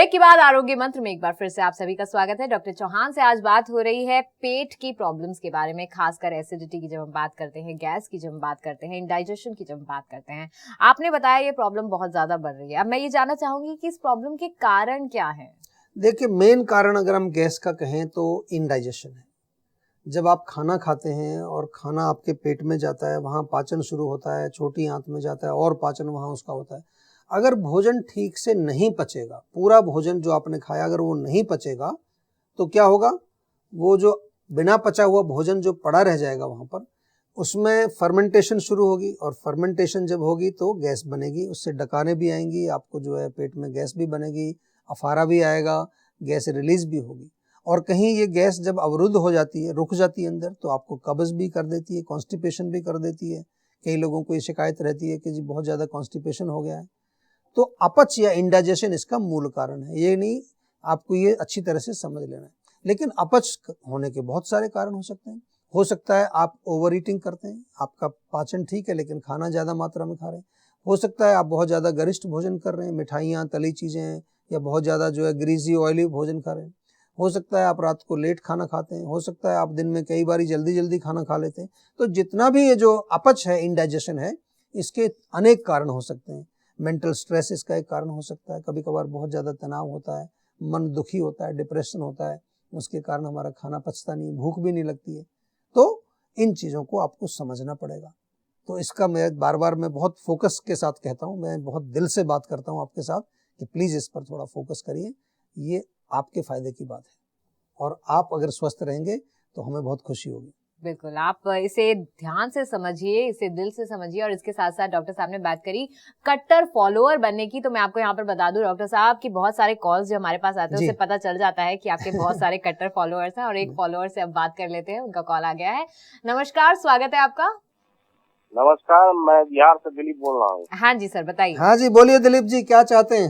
Break के बाद आरोग्य मंत्र में एक बार फिर से आप सभी का स्वागत है। डॉक्टर चौहान से आज बात हो रही है पेट की प्रॉब्लम्स के बारे में, खासकर एसिडिटी की जब हम बात करते हैं, गैस की जब हम बात करते हैं, इंडाइजेशन की जब हम बात करते हैं। आपने बताया ये प्रॉब्लम बहुत ज्यादा बढ़ रही है। अब मैं ये जानना चाहूंगी कि इस प्रॉब्लम के कारण क्या है। देखिए, मेन कारण अगर हम गैस का कहें तो इनडाइजेशन है। जब आप खाना खाते हैं और खाना आपके पेट में जाता है, वहाँ पाचन शुरू होता है, छोटी आंत में जाता है और पाचन वहाँ उसका होता है। अगर भोजन ठीक से नहीं पचेगा, पूरा भोजन जो आपने खाया अगर वो नहीं पचेगा तो क्या होगा, वो जो बिना पचा हुआ भोजन जो पड़ा रह जाएगा वहाँ पर, उसमें फर्मेंटेशन शुरू होगी और फर्मेंटेशन जब होगी तो गैस बनेगी, उससे डकारें भी आएंगी, आपको जो है पेट में गैस भी बनेगी, अफारा भी आएगा, गैस रिलीज भी होगी। और कहीं ये गैस जब अवरुद्ध हो जाती है, रुक जाती है अंदर, तो आपको कब्ज भी कर देती है, कॉन्स्टिपेशन भी कर देती है। कई लोगों को ये शिकायत रहती है कि जी बहुत ज़्यादा कॉन्स्टिपेशन हो गया है। तो अपच या इंडाइजेशन इसका मूल कारण है। ये नहीं, आपको ये अच्छी तरह से समझ लेना है। लेकिन अपच होने के बहुत सारे कारण हो सकते हैं। हो सकता है आप ओवर ईटिंग करते हैं, आपका पाचन ठीक है लेकिन खाना ज़्यादा मात्रा में खा रहे हैं। हो सकता है आप बहुत ज़्यादा गरिष्ठ भोजन कर रहे हैं, मिठाइयाँ, तली चीज़ें, या बहुत ज़्यादा जो है ग्रीजी ऑयली भोजन खा रहे हैं। हो सकता है आप रात को लेट खाना खाते हैं। हो सकता है आप दिन में कई बार जल्दी जल्दी खाना खा लेते हैं। तो जितना भी ये जो अपच है, इंडाइजेशन है, इसके अनेक कारण हो सकते हैं। मेंटल स्ट्रेस इसका एक कारण हो सकता है। कभी कभार बहुत ज़्यादा तनाव होता है, मन दुखी होता है, डिप्रेशन होता है, उसके कारण हमारा खाना पचता नहीं, भूख भी नहीं लगती है। तो इन चीज़ों को आपको समझना पड़ेगा। तो इसका मैं बार बार मैं बहुत फोकस के साथ कहता हूँ, मैं बहुत दिल से बात करता हूँ आपके साथ कि प्लीज़ इस पर थोड़ा फोकस करिए। ये आपके फ़ायदे की बात है और आप अगर स्वस्थ रहेंगे तो हमें बहुत खुशी होगी। बिल्कुल, आप इसे ध्यान से समझिए, इसे दिल से समझिए। और इसके साथ साथ डॉक्टर साहब ने बात करी कट्टर फॉलोअर बनने की, तो मैं आपको यहाँ पर बता दूं डॉक्टर साहब कि बहुत सारे कॉल्स जो हमारे पास आते हैं उससे पता चल जाता है कि आपके बहुत सारे कट्टर फॉलोअर्स हैं। और एक फॉलोअर से अब बात कर लेते हैं, उनका कॉल आ गया है। नमस्कार, स्वागत है आपका। नमस्कार, मैं बिहार से दिलीप बोल रहा हूँ। हाँ जी सर, बताइए। हाँ जी, बोलिए दिलीप जी, क्या चाहते हैं?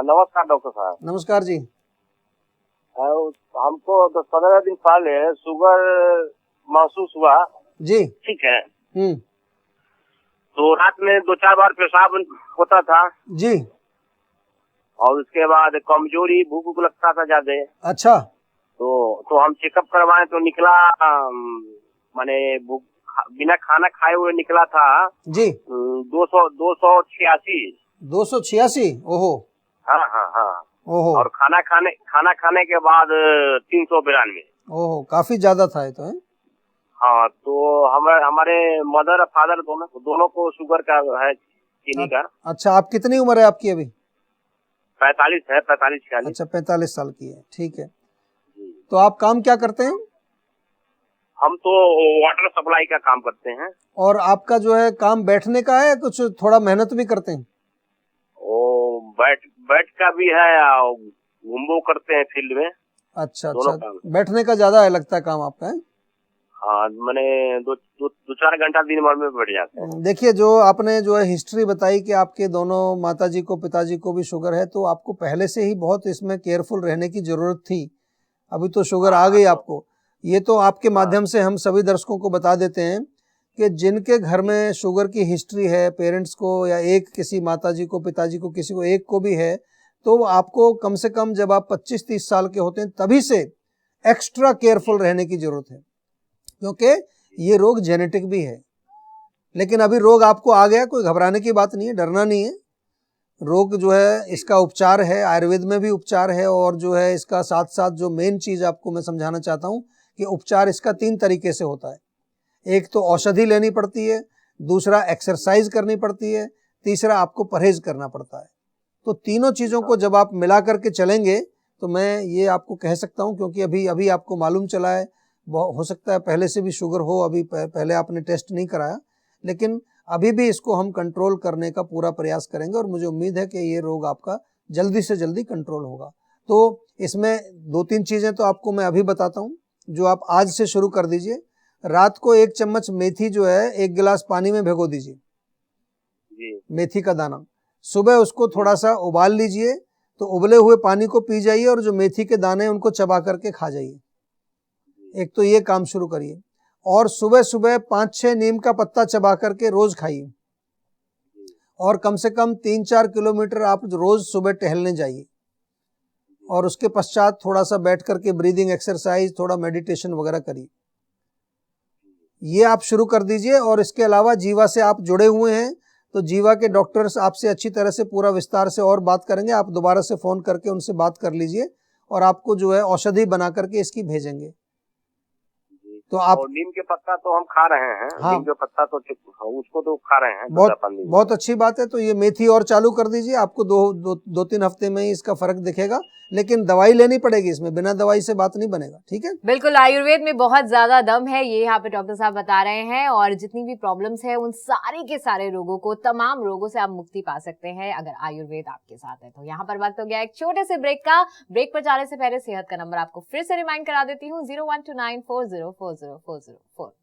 नमस्कार डॉक्टर साहब। नमस्कार जी। हमको 10-15 दिन पहले शुगर महसूस हुआ जी। ठीक है। तो रात में 2-4 बार पेशाब होता था जी। और उसके बाद कमजोरी, भूख लगता था ज्यादा। अच्छा। तो हम चेकअप करवाए तो निकला माने बिना खाना खाए हुए निकला था जी 286। 286? ओहो। हाँ। ओहो। और खाना खाने के बाद 392। ओहो, काफी ज्यादा था ये तो है। हाँ, तो हमारे मदर और फादर दोनों को शुगर का है, चीनी का। अच्छा, आप कितनी उम्र है आपकी अभी? 45 है, 45-46। अच्छा, 45 साल की है, ठीक है। तो आप काम क्या करते हैं? हम तो वाटर सप्लाई का काम करते हैं। और आपका जो है काम बैठने का है, कुछ थोड़ा मेहनत भी करते हैं? ओ, बैठ का भी है, घूमो करते हैं फील्ड में। अच्छा, बैठने का ज्यादा है लगता है काम आपका है? हाँ, मैंने 2-4 घंटा दिन भर में बैठ जाते हैं। देखिए, जो आपने जो है हिस्ट्री बताई कि आपके दोनों माताजी को, पिताजी को भी शुगर है, तो आपको पहले से ही बहुत इसमें केयरफुल रहने की जरूरत थी। अभी तो शुगर आ गई आपको। ये तो आपके माध्यम से हम सभी दर्शकों को बता देते हैं कि जिनके घर में शुगर की हिस्ट्री है, पेरेंट्स को या एक किसी माताजी को, पिताजी को, किसी को एक को भी है, तो आपको कम से कम जब आप 25-30 साल के होते हैं तभी से एक्स्ट्रा केयरफुल रहने की जरूरत है, क्योंकि ये रोग जेनेटिक भी है। लेकिन अभी रोग आपको आ गया, कोई घबराने की बात नहीं है, डरना नहीं है। रोग जो है इसका उपचार है, आयुर्वेद में भी उपचार है। और जो है इसका साथ साथ जो मेन चीज आपको मैं समझाना चाहता हूँ कि उपचार इसका 3 तरीके से होता है। एक तो औषधि लेनी पड़ती है, दूसरा एक्सरसाइज करनी पड़ती है, तीसरा आपको परहेज करना पड़ता है। तो तीनों चीजों को जब आप मिला करके चलेंगे तो मैं ये आपको कह सकता हूँ, क्योंकि अभी आपको मालूम चला है, हो सकता है पहले से भी शुगर हो, अभी पहले आपने टेस्ट नहीं कराया, लेकिन अभी भी इसको हम कंट्रोल करने का पूरा प्रयास करेंगे और मुझे उम्मीद है कि ये रोग आपका जल्दी से जल्दी कंट्रोल होगा। तो इसमें 2-3 चीज़ें तो आपको मैं अभी बताता हूँ, जो आप आज से शुरू कर दीजिए। रात को 1 चम्मच मेथी जो है 1 गिलास पानी में भिगो दीजिए, मेथी का दाना। सुबह उसको थोड़ा सा उबाल लीजिए, तो उबले हुए पानी को पी जाइए और जो मेथी के दाने उनको चबा करके खा जाइए। एक तो ये काम शुरू करिए। और सुबह सुबह 5-6 नीम का पत्ता चबा करके रोज खाइए। और कम से कम 3-4 किलोमीटर आप रोज सुबह टहलने जाइए। और उसके पश्चात थोड़ा सा बैठ करके ब्रीदिंग एक्सरसाइज, थोड़ा मेडिटेशन वगैरह करिए। ये आप शुरू कर दीजिए। और इसके अलावा जीवा से आप जुड़े हुए हैं तो जीवा के डॉक्टर्स आपसे अच्छी तरह से पूरा विस्तार से और बात करेंगे। आप दोबारा से फोन करके उनसे बात कर लीजिए और आपको जो है औषधि बना करके इसकी भेजेंगे। तो आप, और नीम के पत्ता तो हम खा रहे हैं। हाँ, नीम के पत्ता तो उसको तो खा रहे हैं। बहुत अच्छी बात है। तो ये मेथी और चालू कर दीजिए, आपको दो तीन हफ्ते में ही इसका फर्क दिखेगा। लेकिन दवाई लेनी पड़ेगी, इसमें बिना दवाई से बात नहीं बनेगा। ठीक है, बिल्कुल, आयुर्वेद में बहुत ज्यादा दम है, ये यहाँ पे डॉक्टर साहब बता रहे हैं। और जितनी भी प्रॉब्लम्स है उन सारे के सारे रोगों को, तमाम रोगों से आप मुक्ति पा सकते हैं अगर आयुर्वेद आपके साथ है। तो यहाँ पर वक्त हो गया एक छोटे से ब्रेक का। ब्रेक पर जाने से पहले सेहत का नंबर आपको फिर से रिमाइंड करा देती हूँ, 0129404040।